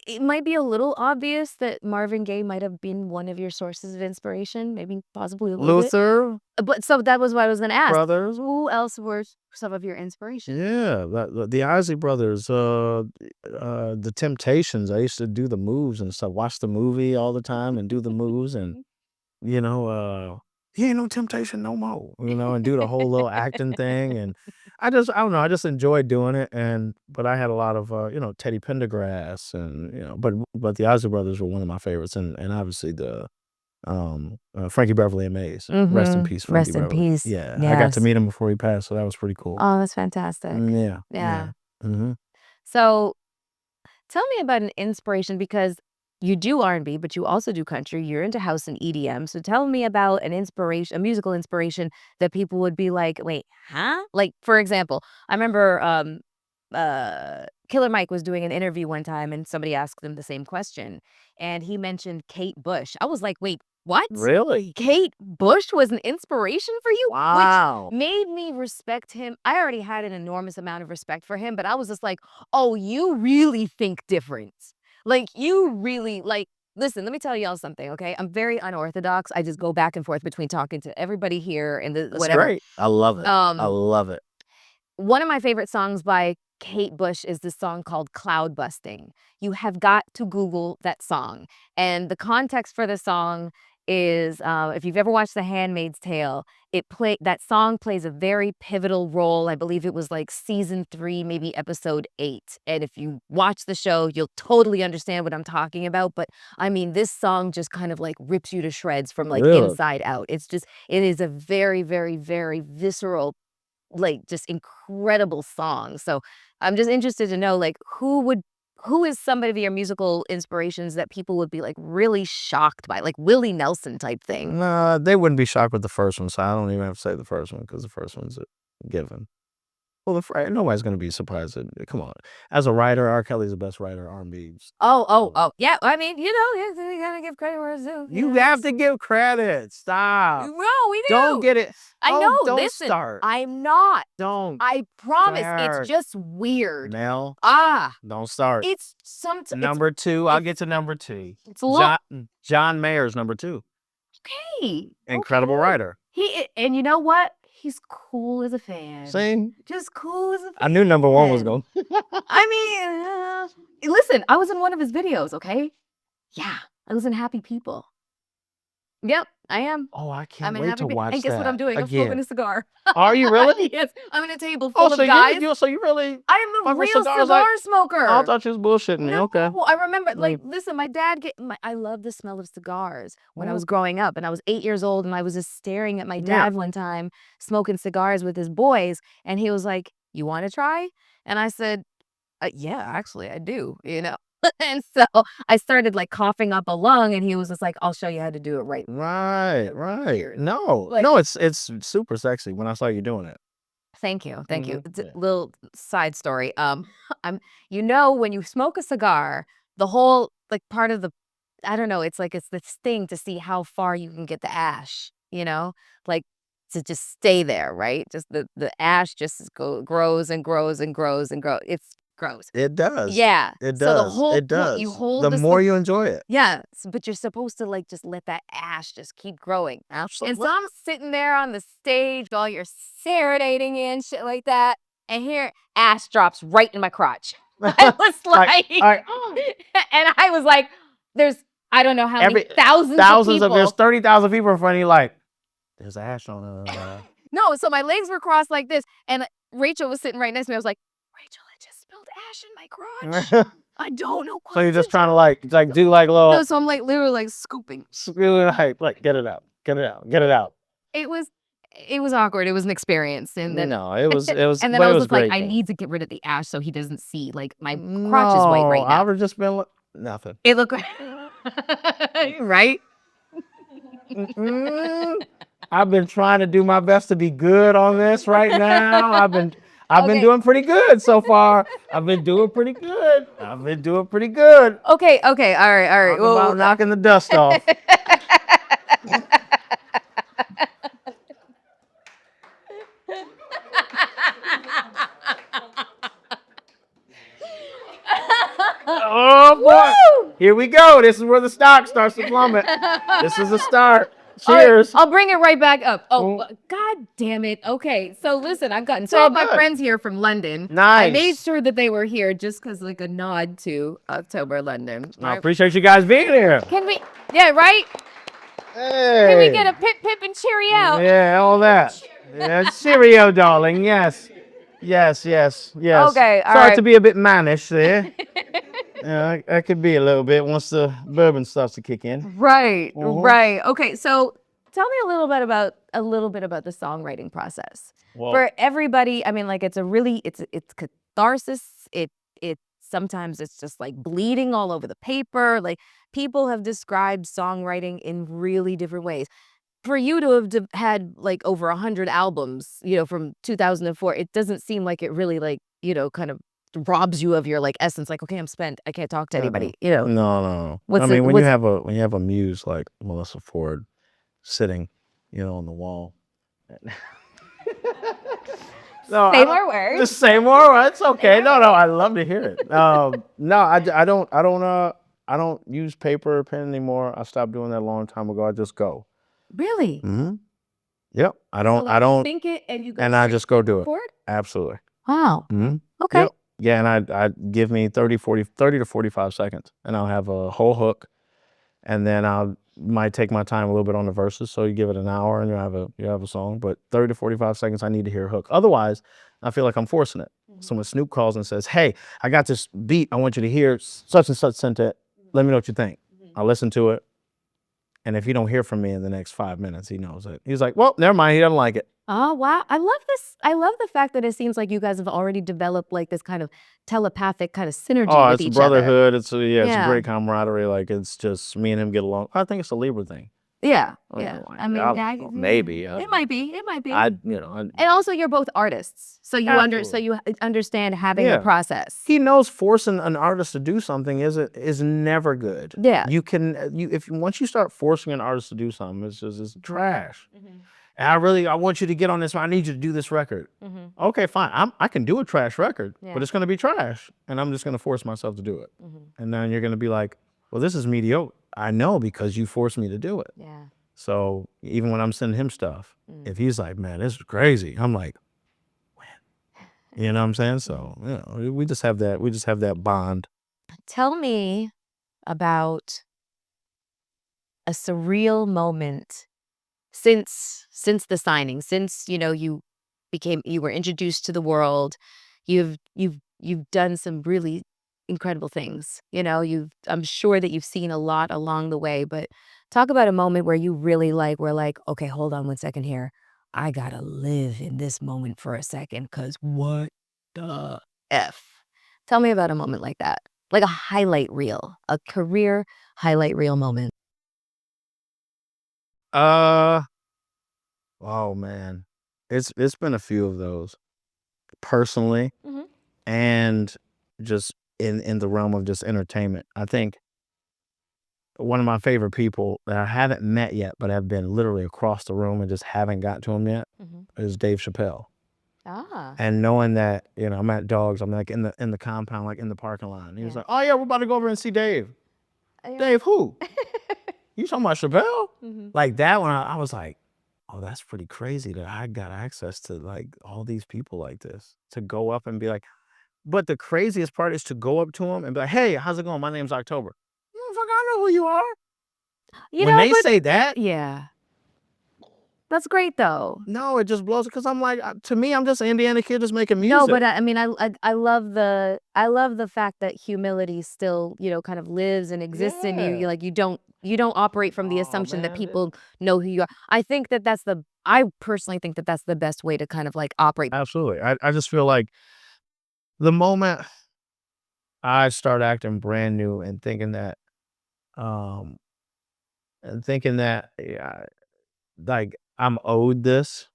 it might be a little obvious that Marvin Gaye might have been one of your sources of inspiration, maybe possibly a little bit. Luther But so that was what I was gonna ask. Brothers. Who else were some of your inspirations? Yeah, the Isley Brothers, the Temptations. I used to do the moves and stuff. Watch the movie all the time and do the moves, and you know, he ain't no temptation no more. And do the whole little acting thing, and I don't know. I just enjoyed doing it, but I had a lot of Teddy Pendergrass, and but the Isley Brothers were one of my favorites, and obviously the Frankie Beverly and Mays. Rest in peace, Frankie Rest in Beverly. peace. Yeah, I got to Yes. meet him before he passed, so that was pretty cool. Oh, that's fantastic. Yeah, Yeah. hmm So tell me about an inspiration because you do R&B, but you also do country. You're into house and EDM. So tell me about an inspiration, a musical inspiration that people would be like, wait, huh? Like, for example, I remember Killer Mike was doing an interview one time and somebody asked him the same question. And he mentioned Kate Bush. I was like, wait, what? Really? Kate Bush was an inspiration for you? Wow. Which made me respect him. I already had an enormous amount of respect for him, but I was just like, oh, you really think different. Like, you really, like, listen, let me tell y'all something, okay? I'm very unorthodox. I just go back and forth between talking to everybody here and That's whatever. great. I love it. I love it. One of my favorite songs by Kate Bush is this song called Cloud Busting. You have got to Google that song. And the context for the song is if you've ever watched The Handmaid's Tale, that song plays a very pivotal role. I believe it was like season 3, maybe episode 8. And if you watch the show, you'll totally understand what I'm talking about. But I mean, this song just kind of like rips you to shreds from like Really? inside out. It is a very, very, very visceral, like, just incredible song. So I'm just interested to know, like, who is some of your musical inspirations that people would be, like, really shocked by, like Willie Nelson type thing? Nah, they wouldn't be shocked with the first one, so I don't even have to say the first one because the first one's a given. Well, nobody's gonna be surprised. Come on, as a writer, R. Kelly's the best writer R&B. Oh. Yeah, I mean, you gotta give credit where it's due. You have to give credit. Stop. No, we do. Don't get it. I know. Don't Listen, start. I'm not. Don't I promise. start. It's just weird. Mel. Ah, Don't start. it's sometimes. Number 2. I'll get to number 2. It's a lot. John Mayer's number 2. Okay. Incredible writer. And you know what? He's cool as a fan. Same. Just cool as a fan. I knew number 1 was going. I mean, listen, I was in one of his videos, okay? Yeah, I was in Happy People. Yep, I am. Oh, I I'm can't in wait Happy to People. watch And guess what I'm doing? I'm again. smoking a cigar. Are you really? Yes, I'm in a table full Oh, of guys. so you really? I am a fuck with real cigars cigar like- smoker. I thought you was bullshitting me. No, Okay. I remember, like, Like- listen, my dad I love the smell of cigars when I Well- was growing up, and I was 8 years old, and I was just staring at my Yeah. dad one time smoking cigars with his boys, and he was like, "You want to try?" And I said, "Yeah, actually, I do." And so I started like coughing up a lung, and he was just like, "I'll show you how to do it right." Right. Weird. No, Like- no, it's super sexy when I saw you doing it. Thank you. Mhm. It's a Yeah. little side story. When you smoke a cigar, the whole like part of I don't know, it's this thing to see how far you can get the ash, like to just stay there, right? Just the ash just grows and grows and grows and grows. It's gross. It does. Yeah. It So the does. whole It point, does. you hold the the more cig- you enjoy it. Yeah, but you're supposed to like just let that ash just keep growing. Absolutely. And so I'm sitting there on the stage while you're serenading me and shit like that, and here ash drops right in my crotch. I was like, and I was like, there's I don't know how many thousands of there's people. 30,000 people in front of you. Like, there's ash on it. No, so my legs were crossed like this, and Rachel was sitting right next to me. I was like, Rachel, I just spilled ash in my crotch. I don't know what So you're to just do." trying to like do like little. No, so I'm like literally like scooping. Like get it out, get it out, get it out. It was awkward. It was an experience, and then No, it was. and then but I it was just like, great, I though. need to get rid of the ash so he doesn't see. Like my crotch is white right I now. would have just been nothing. It looked right. I've been trying to do my best to be good on this right now. I've been Okay. doing pretty good so far. I've been doing pretty good. Okay. All right. Talking about knocking the dust off. Oh boy. Here we go. This is where the stock starts to plummet. This is the start. Cheers. I'll bring it right back up. Mm. God damn it. Okay, so listen, I've gotten It's two all of my good. friends here from London. I made Nice. sure that they were here just because, like, a nod to October London. I Right? appreciate you guys being here. Can we? Yeah, right. Can we get a pip pip and cheery out? Yeah, all that. Yeah, Cheerio, darling. Yes. Yes, yes, yes. Okay, all Sorry right. to be a bit mannish there. Yeah, that could be a little bit once the bourbon starts to kick in. Right, Mhm. right. Okay, so tell me a little bit about the songwriting process. Well, For everybody, I mean, like, it's catharsis. It sometimes it's just like bleeding all over the paper. Like, people have described songwriting in really different ways. For you to have had like over 100 albums, from 2004, it doesn't seem like it really, like, kind of robs you of your, like, essence. Like, okay, I'm spent. I can't talk to anybody. no, no. What's I it? mean, when you What's have a muse like Melyssa Ford sitting, on the wall. No, I Say don't. more words. Just say more. It's okay. No, I love to hear it. No, I don't use paper or pen anymore. I stopped doing that a long time ago. I just go. Really? Hmm. Yep. I So, don't. like, I you don't. think it and you go And I straight just go do it. forward? Absolutely. Wow. Hmm. Okay. Yep. Yeah, and I give me 30 to 45 seconds, and I'll have a whole hook, and then I might take my time a little bit on the verses. So you give it an hour, and you have a song. But 30 to 45 seconds, I need to hear a hook. Otherwise, I feel like I'm forcing it. So when Snoop calls and says, "Hey, I got this beat. I want you to hear such and such sent it. Let me know what you think." I listen to it, and if he don't hear from me in the next 5 minutes, he knows it. He's like, "Well, never mind. He doesn't like it." Oh, wow. I love this. I love the fact that it seems like you guys have already developed, like, this kind of telepathic kind of synergy Oh, with it's a each other. brotherhood. It's a Yeah. great camaraderie. Like it's just me and him get along. I think it's a Libra thing. Yeah. You Yeah. know, like, I mean, maybe. it might be. It might be. I And also, you're both artists, so absolutely. you understand having a Yeah. process. He knows forcing an artist to do something is never good. Yeah. You can if once you start forcing an artist to do something, it's trash. And I want you to get on this. I need you to do this record. Okay, fine. I can do a trash record, but it's going to be trash, and I'm just going to force myself to do it. And then you're going to be like, well, this is mediocre. I know because you forced me to do it. Yeah. So even when I'm sending him stuff, if he's like, man, this is crazy, I'm like, when? You know what I'm saying? So we just have that bond. Tell me about a surreal moment since the signing, since, you were introduced to the world. You've done some really incredible things. I'm sure that you've seen a lot along the way, but talk about a moment where you really, like, were like, okay, hold on one second here. I gotta live in this moment for a second, because what the F? Tell me about a moment like that. Like a highlight reel, a career highlight reel moment. Uh oh man. It's been a few of those personally Mhm. and just in the realm of just entertainment. I think one of my favorite people that I haven't met yet, but have been literally across the room and just haven't got to him yet Mhm. is Dave Chappelle. Ah. And knowing that, I'm at Dogs, I'm like in the compound, like in the parking lot. And he was Yeah. like, "Oh yeah, we're about to go over and see Dave." Dave who? You talking about Chappelle? Mhm. Like that one, I was like, oh, that's pretty crazy that I got access to like all these people like this to go up and be like, but the craziest part is to go up to him and be like, "Hey, how's it going? My name's October." Motherfucker, I know who you are. When they But say that, yeah. That's great though. no, it just blows because I'm like, to me, I'm just an Indiana kid just making No, music. but I mean, I love the fact that humility still, kind of lives and exists in you. Yeah. You don't operate from the Oh assumption that man, people know who you are. I personally think that that's the best way to kind of, like, operate. absolutely. I just feel like the moment I start acting brand new um, and thinking that yeah, like I'm owed this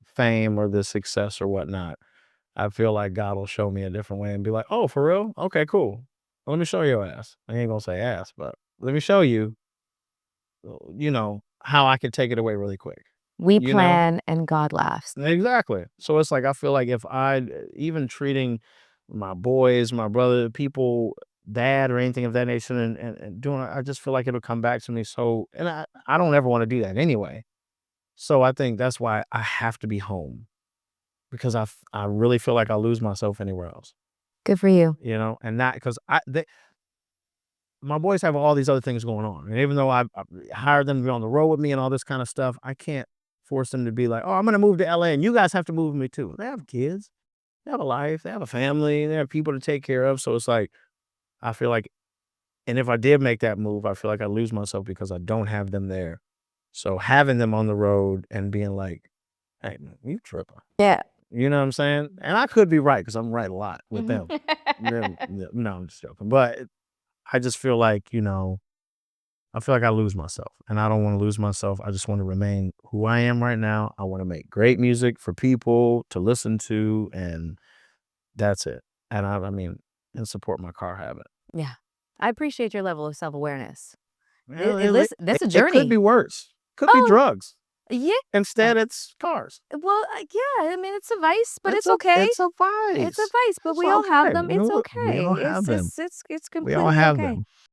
fame or this success or whatnot. I feel like God will show me a different way and be like, "Oh, for real? Okay, cool. Let me show your ass." I ain't gonna say ass, but let me show you, how I can take it away really quick. We You know? plan and God laughs. Exactly. So it's like I feel like if I even treating my boys, my brother, people dad or anything of that nature, and doing I just feel like it'll come back to me, so and I don't ever wanna do that anyway. So I think that's why I have to be home because I really feel like I'll lose myself anywhere else, Good for you. and not because my boys have all these other things going on, and even though I hired them to be on the road with me and all this kind of stuff, I can't force them to be like, "Oh, I'm gonna move to LA, and you guys have to move with me too." They have kids, they have a life, they have a family, they have people to take care of, so it's like, I feel like and if I did make that move, I feel like I lose myself because I don't have them there. So having them on the road and being like, "Hey, man, you tripping." Yeah. You know what I'm saying? And I could be right because 'cause I'm right a lot with Mhm. them. No, I'm just joking, but I just feel like, I feel like I lose myself, and I don't wanna lose myself. I just wanna remain who I am right now. I wanna make great music for people to listen to, and that's it. And I mean, and support my car habit. Yeah. I appreciate your level of self-awareness. Well, Listen, that's a it could be journey. worse. Could be Oh, drugs. yeah. Instead, it's cars. Well, yeah, I mean, it's a vice, but it's okay. It's a It's a vice. vice, but It's we all have okay. them. It's We all okay. have them. It's We all completely have okay. them.